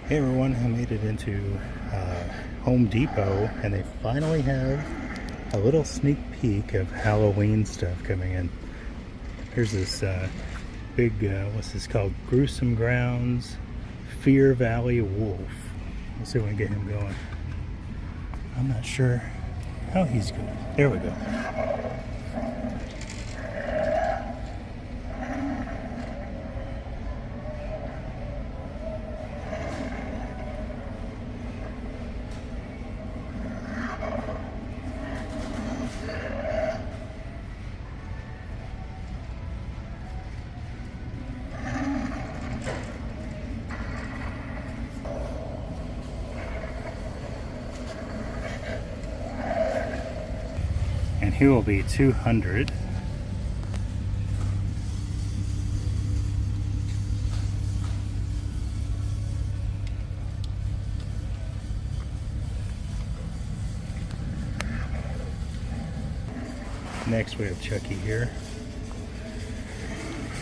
Hey everyone, I made it into Home Depot and they finally have a little sneak peek of Halloween stuff coming in. Here's this big, what's this called? Gruesome Grounds Fear Valley Wolf. Let's see if we can get him going. I'm not sure how he's going. There we go. And he will be 200. Next we have Chucky here.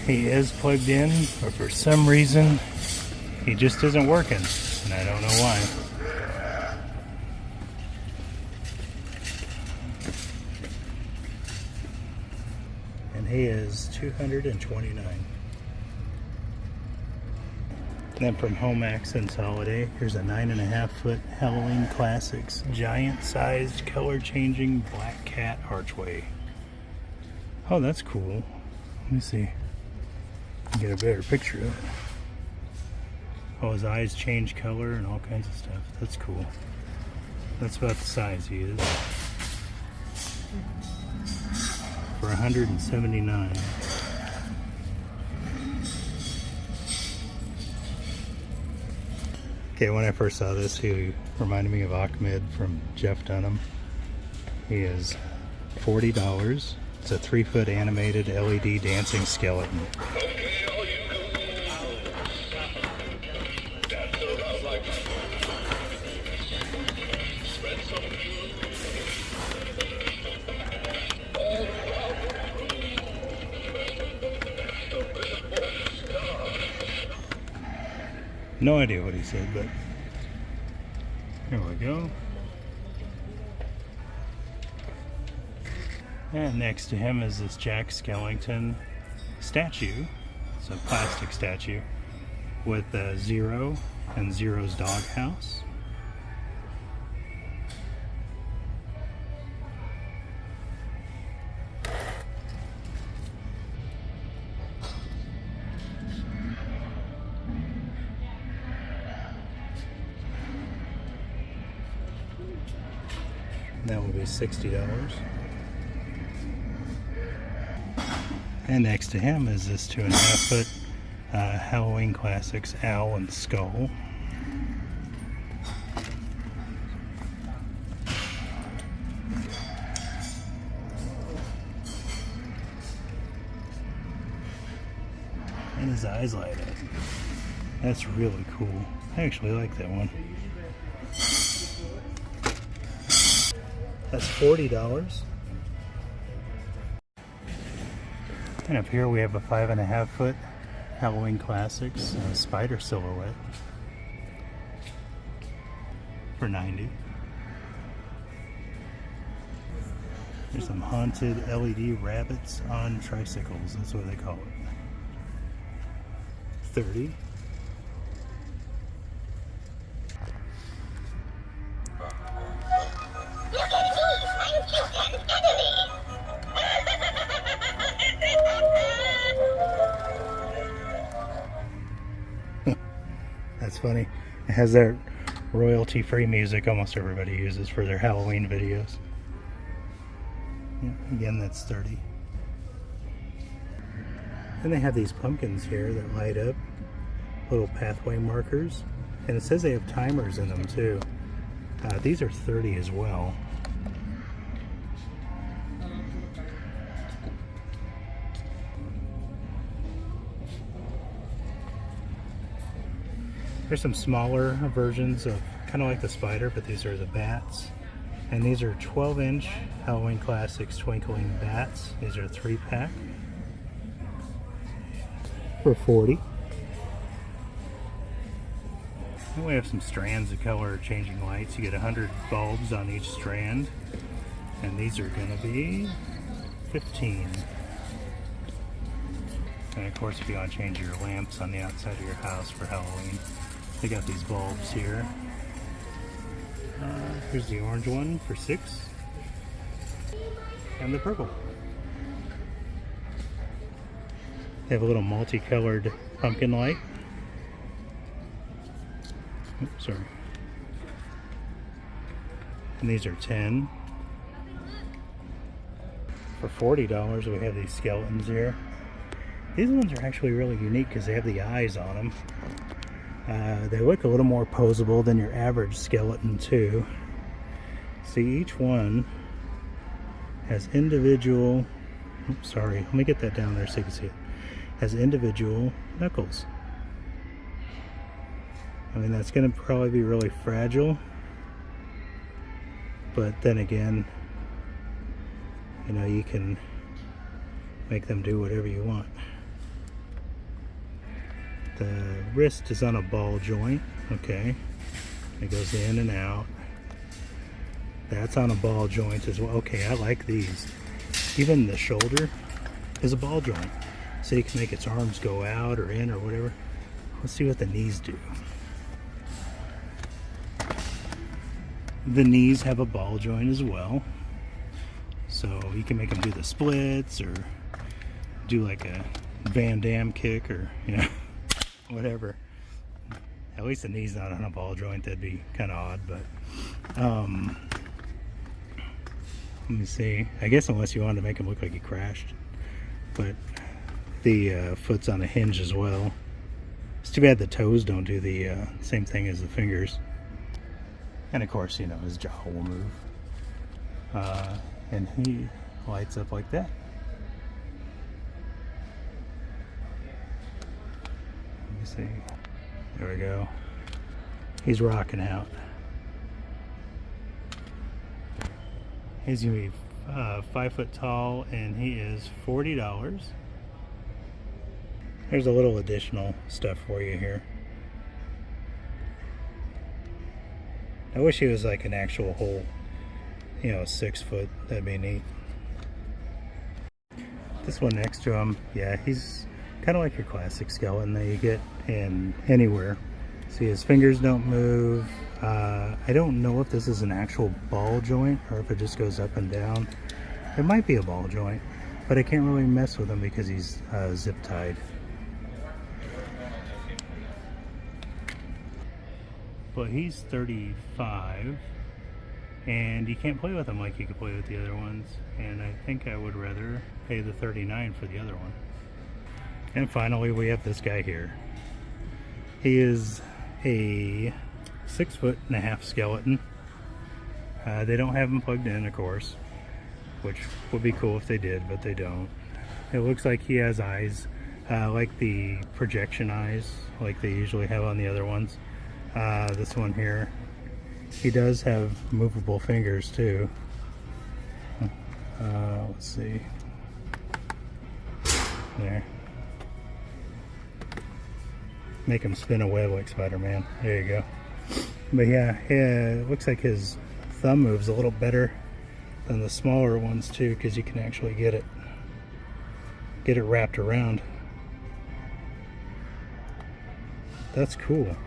He is plugged in, but for some reason he just isn't working, and I don't know why. And he is 229. Then from Home Accents Holiday, here's a 9.5-foot Halloween Classics giant-sized, color-changing black cat archway. Oh, that's cool. Let me see. Get a better picture of it. Oh, his eyes change color and all kinds of stuff. That's cool. That's about the size he is. For $179. Okay, when I first saw this, he reminded me of Ahmed from Jeff Dunham. He is $40. It's a 3-foot animated LED dancing skeleton. No idea what he said, but here we go. And next to him is this Jack Skellington statue. It's a plastic statue with Zero and Zero's doghouse. That will be $60. And next to him is this 2.5-foot Halloween Classics Owl and Skull. And his eyes light up. That's really cool. I actually like that one. That's $40. And up here we have a 5.5-foot Halloween Classics spider silhouette for $90. There's some haunted LED rabbits on tricycles. That's what they call it. $30. That's funny. It has that royalty-free music almost everybody uses for their Halloween videos. Yeah, again, that's $30. And they have these pumpkins here that light up, little pathway markers, and it says they have timers in them too. These are $30 as well. There's some smaller versions of kind of like the spider, but these are the bats. And these are 12-inch Halloween Classics twinkling bats. These are 3-pack for $40. And we have some strands of color changing lights. You get 100 bulbs on each strand, and these are going to be 15. And of course, if you want to change your lamps on the outside of your house for Halloween, they got these bulbs here. Here's the orange one for 6, and the purple. They have a little multicolored pumpkin light. Oops, sorry. And these are 10. For $40, we have these skeletons here. These ones are actually really unique because they have the eyes on them. They look a little more poseable than your average skeleton too. See, each one has individual, oops, sorry, let me get that down there so you can see it. Has individual knuckles. I mean, that's going to probably be really fragile, but then again, you know, you can make them do whatever you want. The wrist is on a ball joint, okay. It goes in and out. That's on a ball joint as well. Okay, I like these. Even the shoulder is a ball joint, so you can make its arms go out or in or whatever. Let's see what the knees do. The knees have a ball joint as well, so you can make them do the splits or do like a Van Damme kick or, you know, whatever. At least the knee's not on a ball joint. That'd be kind of odd, but let me see. I guess unless you wanted to make him look like he crashed. But the foot's on a hinge as well. It's too bad the toes don't do the same thing as the fingers. And of course, you know, his jaw will move. And he lights up like that. Let me see. There we go. He's rocking out. He's gonna be 5 foot tall, and he is $40. There's a little additional stuff for you here. I wish he was like an actual whole, you know, 6 foot. That'd be neat. This one next to him, yeah, he's kind of like your classic skeleton that you get in anywhere. See, his fingers don't move. I don't know if this is an actual ball joint or if it just goes up and down. It might be a ball joint, but I can't really mess with him because he's zip tied. But he's 35, and you can't play with him like you can play with the other ones. And I think I would rather pay the $39 for the other one. And finally, we have this guy here. He is a 6.5 foot skeleton. They don't have him plugged in, of course, which would be cool if they did, but they don't. It looks like he has eyes, like the projection eyes, like they usually have on the other ones. This one here, he does have movable fingers too. Let's see. There. Make him spin a web like Spider-Man. There you go. But yeah, it looks like his thumb moves a little better than the smaller ones too, because you can actually get it wrapped around. That's cool.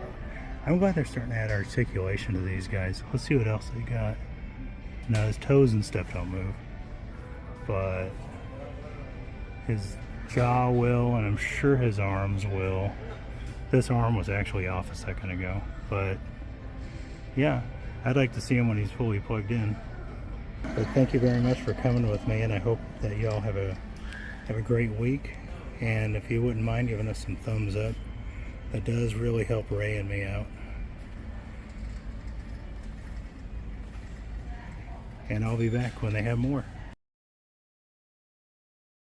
I'm glad they're starting to add articulation to these guys. Let's see what else they got. Now his toes and stuff don't move, but his jaw will, and I'm sure his arms will. This arm was actually off a second ago, but yeah, I'd like to see him when he's fully plugged in. But thank you very much for coming with me, and I hope that y'all have a great week. And if you wouldn't mind giving us some thumbs up, that does really help Ray and me out. And I'll be back when they have more.